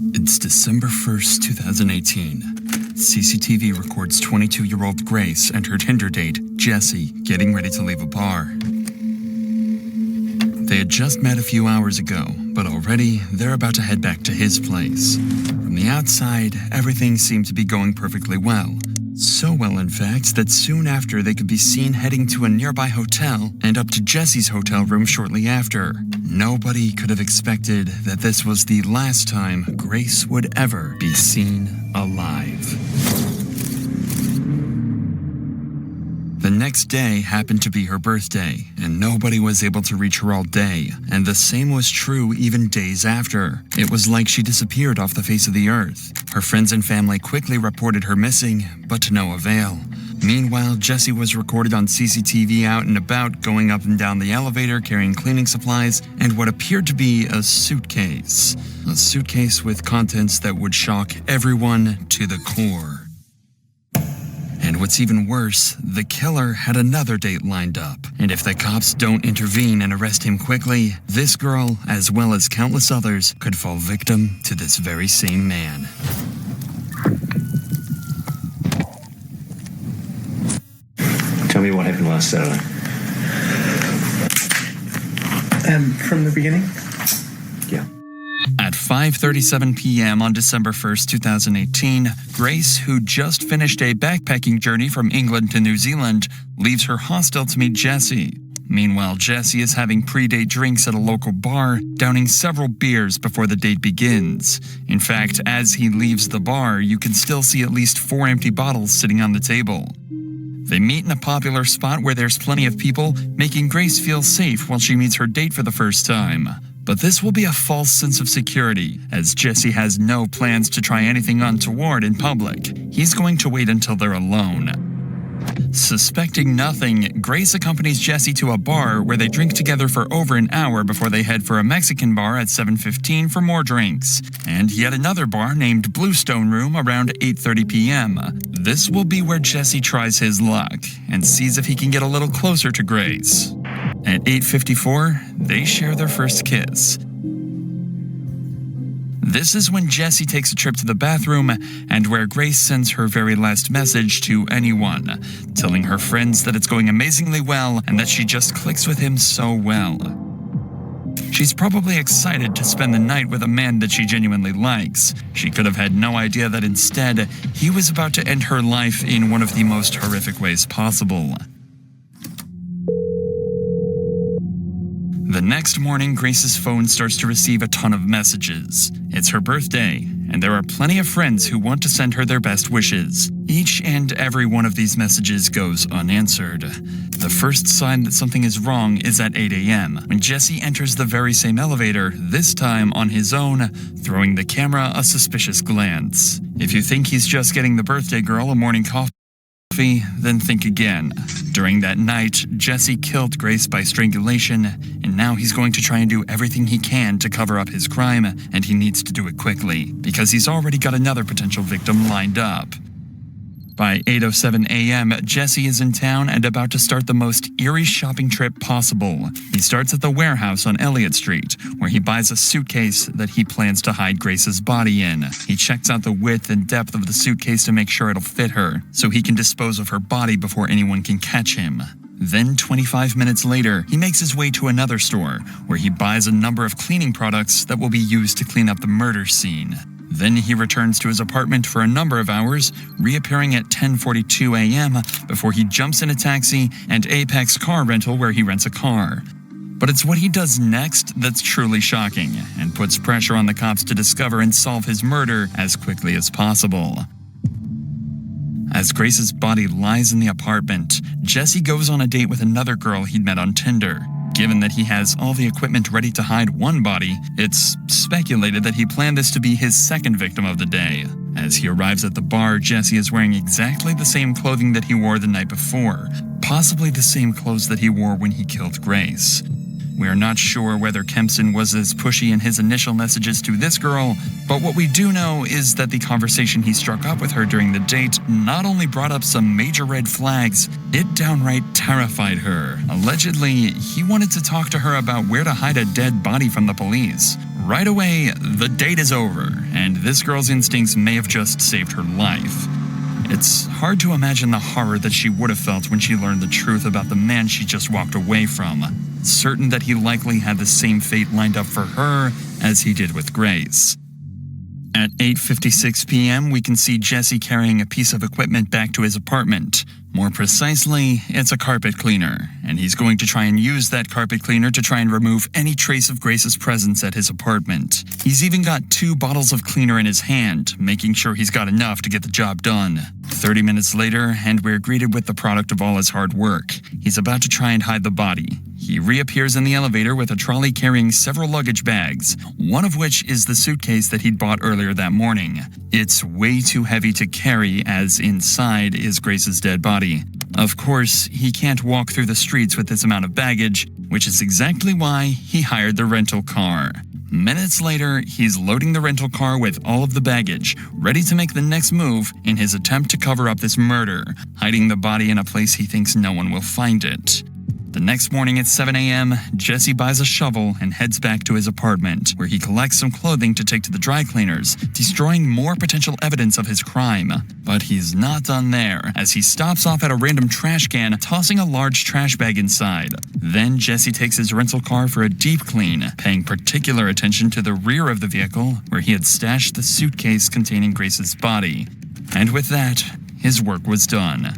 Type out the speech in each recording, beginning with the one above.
It's December 1st, 2018. CCTV records 22-year-old Grace and her Tinder date, Jesse, getting ready to leave a bar. They had just met a few hours ago, but already they're about to head back to his place. From the outside, everything seemed to be going perfectly well. So well, in fact, that soon after they could be seen heading to a nearby hotel and up to Jesse's hotel room shortly after. Nobody could have expected that this was the last time Grace would ever be seen alive. The next day happened to be her birthday, and nobody was able to reach her all day, and the same was true even days after. It was like she disappeared off the face of the earth. Her friends and family quickly reported her missing, but to no avail. Meanwhile, Jesse was recorded on CCTV out and about, going up and down the elevator, carrying cleaning supplies, and what appeared to be a suitcase. A suitcase with contents that would shock everyone to the core. And what's even worse, the killer had another date lined up. And if the cops don't intervene and arrest him quickly, this girl, as well as countless others, could fall victim to this very same man. Tell me what happened last Saturday. From the beginning? Yeah. At 5:37 p.m. on December 1st, 2018, Grace, who just finished a backpacking journey from England to New Zealand, leaves her hostel to meet Jesse. Meanwhile, Jesse is having pre-date drinks at a local bar, downing several beers before the date begins. In fact, as he leaves the bar, you can still see at least 4 empty bottles sitting on the table. They meet in a popular spot where there's plenty of people, making Grace feel safe while she meets her date for the first time. But this will be a false sense of security, as Jesse has no plans to try anything untoward in public. He's going to wait until they're alone. Suspecting nothing, Grace accompanies Jesse to a bar where they drink together for over an hour before they head for a Mexican bar at 7:15 for more drinks, and yet another bar named Bluestone Room around 8:30 p.m. This will be where Jesse tries his luck and sees if he can get a little closer to Grace. At 8:54, they share their first kiss. This is when Jesse takes a trip to the bathroom and where Grace sends her very last message to anyone, telling her friends that it's going amazingly well and that she just clicks with him so well. She's probably excited to spend the night with a man that she genuinely likes. She could have had no idea that instead, he was about to end her life in one of the most horrific ways possible. The next morning, Grace's phone starts to receive a ton of messages. It's her birthday, and there are plenty of friends who want to send her their best wishes. Each and every one of these messages goes unanswered. The first sign that something is wrong is at 8 a.m., when Jesse enters the very same elevator, this time on his own, throwing the camera a suspicious glance. If you think he's just getting the birthday girl a morning coffee, then think again. During that night, Jesse killed Grace by strangulation, and now he's going to try and do everything he can to cover up his crime, and he needs to do it quickly, because he's already got another potential victim lined up. By 8:07 a.m., Jesse is in town and about to start the most eerie shopping trip possible. He starts at the warehouse on Elliott Street, where he buys a suitcase that he plans to hide Grace's body in. He checks out the width and depth of the suitcase to make sure it'll fit her, so he can dispose of her body before anyone can catch him. Then, 25 minutes later, he makes his way to another store, where he buys a number of cleaning products that will be used to clean up the murder scene. Then he returns to his apartment for a number of hours, reappearing at 10:42 a.m. before he jumps in a taxi and Apex Car Rental where he rents a car. But it's what he does next that's truly shocking, and puts pressure on the cops to discover and solve his murder as quickly as possible. As Grace's body lies in the apartment, Jesse goes on a date with another girl he'd met on Tinder. Given that he has all the equipment ready to hide one body, it's speculated that he planned this to be his second victim of the day. As he arrives at the bar, Jesse is wearing exactly the same clothing that he wore the night before, possibly the same clothes that he wore when he killed Grace. We are not sure whether Kempson was as pushy in his initial messages to this girl, but what we do know is that the conversation he struck up with her during the date not only brought up some major red flags, it downright terrified her. Allegedly, he wanted to talk to her about where to hide a dead body from the police. Right away, the date is over, and and this girl's instincts may have just saved her life. It's hard to imagine the horror that she would have felt when she learned the truth about the man she just walked away from, certain that he likely had the same fate lined up for her as he did with Grace. At 8:56 p.m., we can see Jesse carrying a piece of equipment back to his apartment. More precisely, it's a carpet cleaner, and he's going to try and use that carpet cleaner to try and remove any trace of Grace's presence at his apartment. He's even got 2 bottles of cleaner in his hand, making sure he's got enough to get the job done. 30 minutes later, and we're greeted with the product of all his hard work. He's about to try and hide the body. He reappears in the elevator with a trolley carrying several luggage bags, one of which is the suitcase that he'd bought earlier that morning. It's way too heavy to carry, as inside is Grace's dead body. Of course, he can't walk through the streets with this amount of baggage, which is exactly why he hired the rental car. Minutes later, he's loading the rental car with all of the baggage, ready to make the next move in his attempt to cover up this murder, hiding the body in a place he thinks no one will find it. The next morning at 7 a.m., Jesse buys a shovel and heads back to his apartment, where he collects some clothing to take to the dry cleaners, destroying more potential evidence of his crime. But he's not done there, as he stops off at a random trash can, tossing a large trash bag inside. Then Jesse takes his rental car for a deep clean, paying particular attention to the rear of the vehicle, where he had stashed the suitcase containing Grace's body. And with that, his work was done.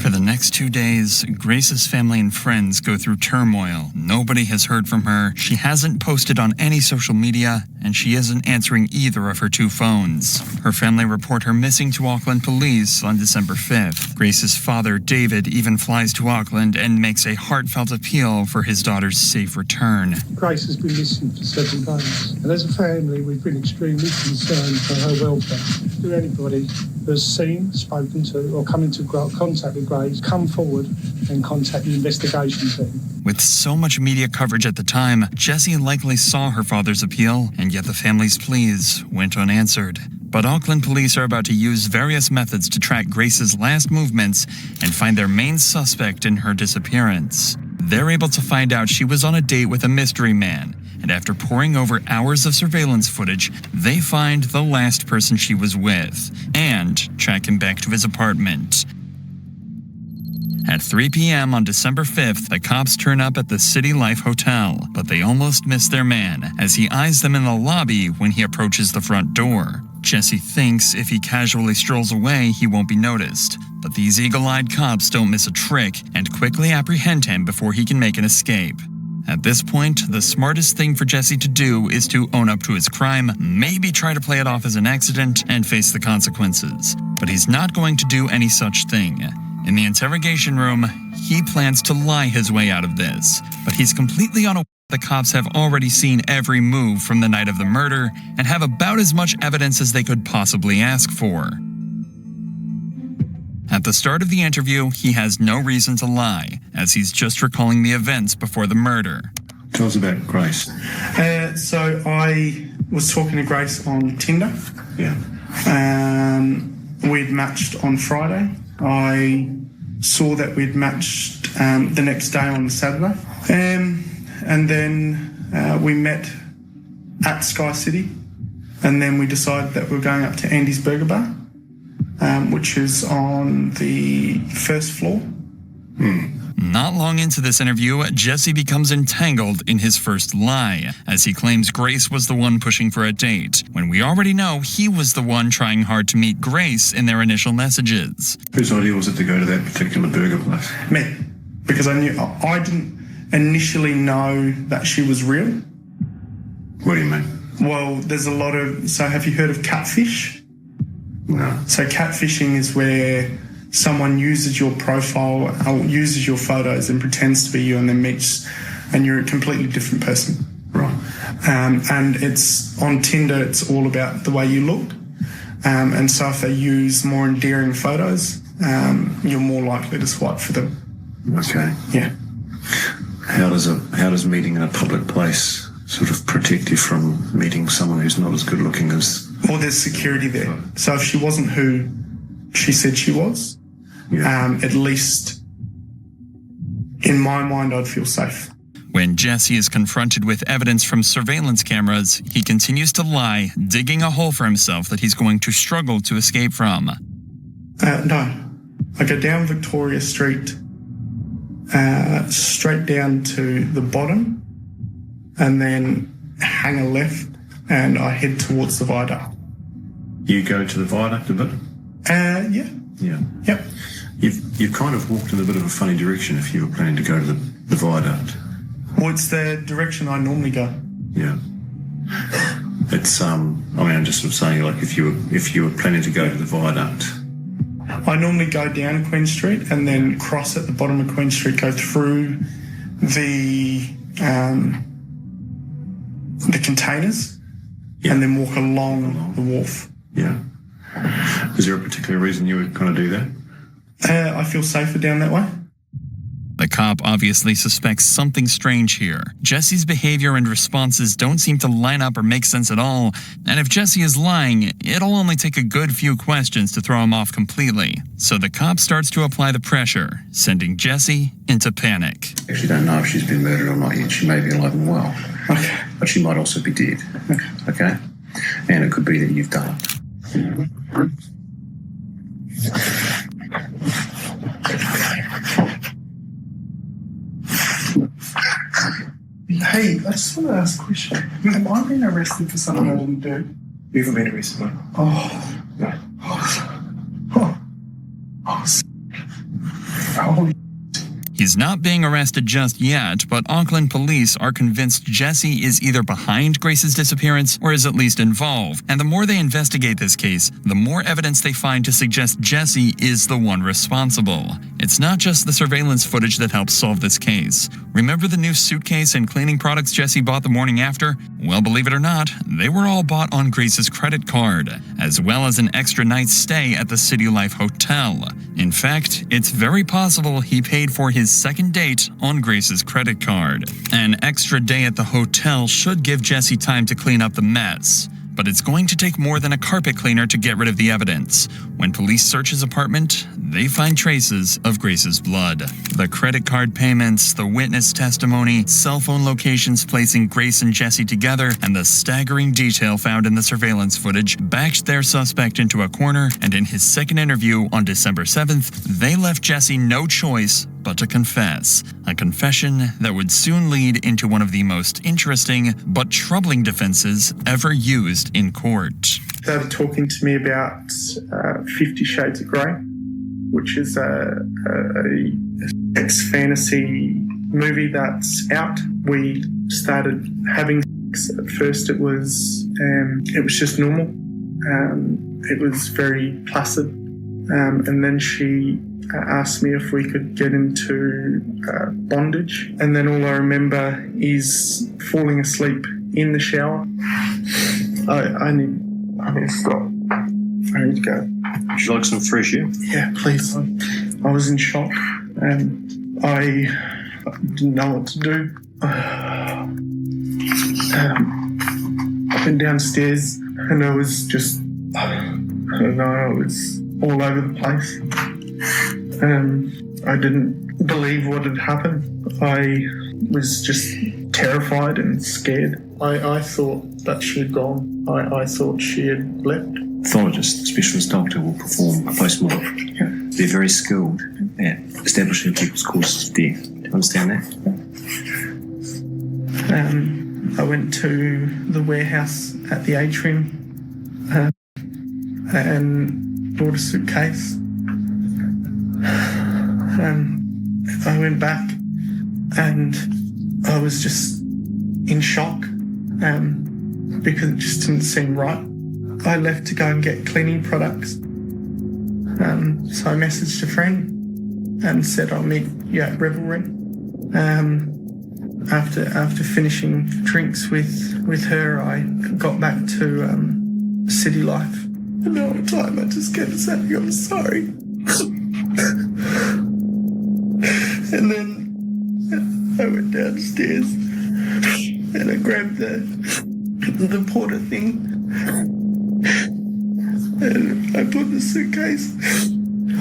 For the next 2 days, Grace's family and friends go through turmoil. Nobody has heard from her, she hasn't posted on any social media, and she isn't answering either of her 2 phones. Her family report her missing to Auckland police on December 5th. Grace's father, David, even flies to Auckland and makes a heartfelt appeal for his daughter's safe return. Grace has been missing for 7 days, and as a family, we've been extremely concerned for her welfare. To anybody who's seen, spoken to, or come into contact with Grace, come forward and contact the investigation team. With so much media coverage at the time, Jessie likely saw her father's appeal, and yet the family's pleas went unanswered. But Auckland police are about to use various methods to track Grace's last movements and find their main suspect in her disappearance. They're able to find out she was on a date with a mystery man, and after poring over hours of surveillance footage, they find the last person she was with, and track him back to his apartment. At 3 p.m. on December 5th, the cops turn up at the City Life Hotel, but they almost miss their man, as he eyes them in the lobby when he approaches the front door. Jesse thinks if he casually strolls away, he won't be noticed, but these eagle-eyed cops don't miss a trick and quickly apprehend him before he can make an escape. At this point, the smartest thing for Jesse to do is to own up to his crime, maybe try to play it off as an accident, and face the consequences. But he's not going to do any such thing. In the interrogation room, he plans to lie his way out of this, but he's completely unaware the cops have already seen every move from the night of the murder and have about as much evidence as they could possibly ask for. At the start of the interview, he has no reason to lie, as he's just recalling the events before the murder. Tell us about Grace. So I was talking to Grace on Tinder. Yeah. We'd matched on Friday. I saw that we'd matched the next day on Saturday. And then we met at Sky City. And then we decided that we were going up to Andy's Burger Bar, which is on the first floor. Not long into this interview, Jesse becomes entangled in his first lie, as he claims Grace was the one pushing for a date, when we already know he was the one trying hard to meet Grace in their initial messages. Whose idea was it to go to that particular burger place? Me. Because I didn't initially know that she was real. What do you mean? Well, there's a lot of... So have you heard of catfish? No. So catfishing is where someone uses your profile or uses your photos and pretends to be you and then meets and you're a completely different person. Right. And it's on Tinder, it's all about the way you look. And so if they use more endearing photos, you're more likely to swipe for them. Okay. Yeah. How does meeting in a public place sort of protect you from meeting someone who's not as good looking as... Or there's security there. So if she wasn't who she said she was, at least in my mind, I'd feel safe. When Jesse is confronted with evidence from surveillance cameras, he continues to lie, digging a hole for himself that he's going to struggle to escape from. No. I go down Victoria Street, straight down to the bottom, and then hang a left, and I head towards the viaduct. You go to the viaduct a bit? Yeah. Yeah. Yep. You've kind of walked in a bit of a funny direction if you were planning to go to the viaduct. Well, it's the direction I normally go. Yeah. It's I'm just sort of saying, like, if you were planning to go to the viaduct. I normally go down Queen Street and then cross at the bottom of Queen Street, go through the containers, and then walk along the wharf. Yeah. Is there a particular reason you would kind of do that? I feel safer down that way. The cop obviously suspects something strange here. Jesse's behavior and responses don't seem to line up or make sense at all, and if Jesse is lying, it'll only take a good few questions to throw him off completely. So the cop starts to apply the pressure, sending Jesse into panic. Actually don't know if she's been murdered or not yet. She may be alive and well. Okay. But she might also be dead. Okay? And it could be that you've done it. Hey, I just want to ask a question. Have I been arrested for something I didn't do? You haven't been arrested, mate. Oh. No. Holy. He's not being arrested just yet, but Auckland police are convinced Jesse is either behind Grace's disappearance or is at least involved. And the more they investigate this case, the more evidence they find to suggest Jesse is the one responsible. It's not just the surveillance footage that helps solve this case. Remember the new suitcase and cleaning products Jesse bought the morning after? Well, believe it or not, they were all bought on Grace's credit card, as well as an extra night's stay at the City Life Hotel. In fact, it's very possible he paid for his second date on Grace's credit card. An extra day at the hotel should give Jesse time to clean up the mess, but it's going to take more than a carpet cleaner to get rid of the evidence. When police search his apartment, they find traces of Grace's blood. The credit card payments, the witness testimony, cell phone locations placing Grace and Jesse together, and the staggering detail found in the surveillance footage backed their suspect into a corner, and in his second interview on December 7th, they left Jesse no choice but to confess. A confession that would soon lead into one of the most interesting but troubling defenses ever used in court. Started talking to me about 50 Shades of Grey, which is a sex fantasy movie that's out. We started having sex. At first it was just normal. It was very placid. And then she asked me if we could get into bondage. And then all I remember is falling asleep in the shower. I need to stop. I need to go. Would you like some fresh air? Yeah, please. I was in shock and I didn't know what to do. I went downstairs and I was just, I don't know, it was all over the place. I didn't believe what had happened. I was just terrified and scared. I thought that she had gone. I thought she had left. Pathologist, specialist doctor will perform a post-mortem. Yeah. They're very skilled at establishing people's causes of death. Do you understand that? I went to the warehouse at the atrium and bought a suitcase. I went back and I was just in shock because it just didn't seem right. I left to go and get cleaning products. So I messaged a friend and said I'll meet you at Revelry. After finishing drinks with her, I got back to City Life. And all the time I just kept saying I'm sorry. And then I went downstairs and I grabbed the porter thing and I put the suitcase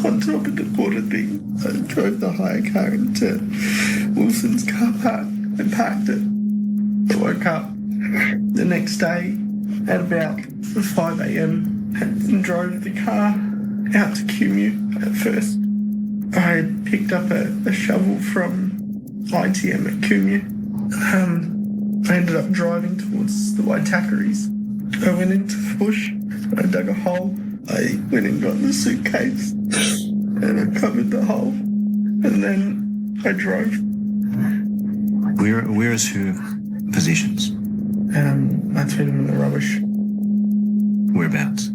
on top of the porter thing. I drove the hire car into Wilson's car park and parked it. I woke up the next day at about 5 a.m. and drove the car out to Cummu at first. I had picked up a shovel from ITM at Cummu. I ended up driving towards the Waitakaries. I went into the bush, I dug a hole, I went and got the suitcase and I covered the hole, and then I drove. Where is her possessions? I threw them in the rubbish. Whereabouts?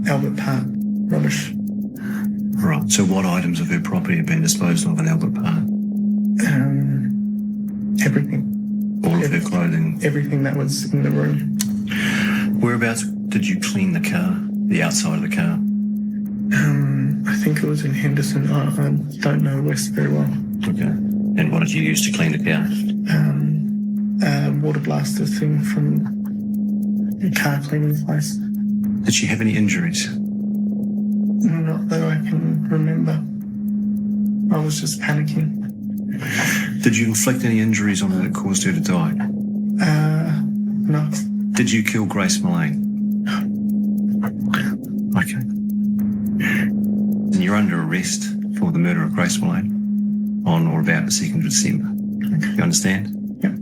Albert Park, rubbish. Right. So what items of her property have been disposed of in Albert Park? Everything. All of her clothing? Everything that was in the room. Whereabouts did you clean the car, the outside of the car? I think it was in Henderson. I don't know West very well. Okay. And what did you use to clean the car? Water blaster thing from a car cleaning place. Did she have any injuries? Not that I can remember. I was just panicking. Did you inflict any injuries on her that caused her to die? No. Did you kill Grace Mullane? Okay. And you're under arrest for the murder of Grace Mullane on or about the 2nd of December. You understand? Yep.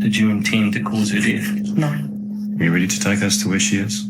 Did you intend to cause her death? No. Are you ready to take us to where she is?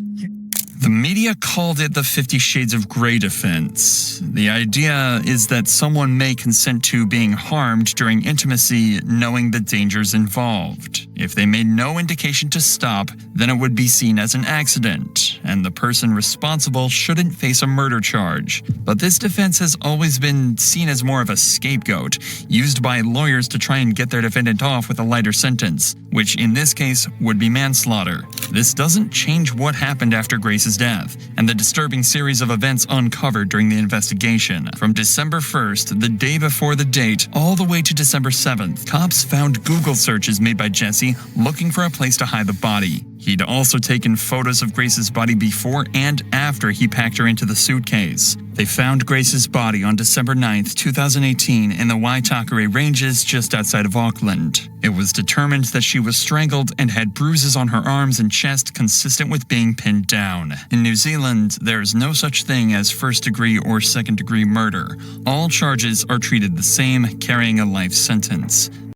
The media called it the 50 Shades of Grey defense. The idea is that someone may consent to being harmed during intimacy knowing the dangers involved. If they made no indication to stop, then it would be seen as an accident, and the person responsible shouldn't face a murder charge. But this defense has always been seen as more of a scapegoat, used by lawyers to try and get their defendant off with a lighter sentence, which in this case would be manslaughter. This doesn't change what happened after Grace's death, and the disturbing series of events uncovered during the investigation. From December 1st, the day before the date, all the way to December 7th, cops found Google searches made by Jesse looking for a place to hide the body. He'd also taken photos of Grace's body before and after he packed her into the suitcase. They found Grace's body on December 9th, 2018 in the Waitakere Ranges just outside of Auckland. It was determined that she was strangled and had bruises on her arms and chest consistent with being pinned down. In New Zealand, there is no such thing as first-degree or second-degree murder. All charges are treated the same, carrying a life sentence.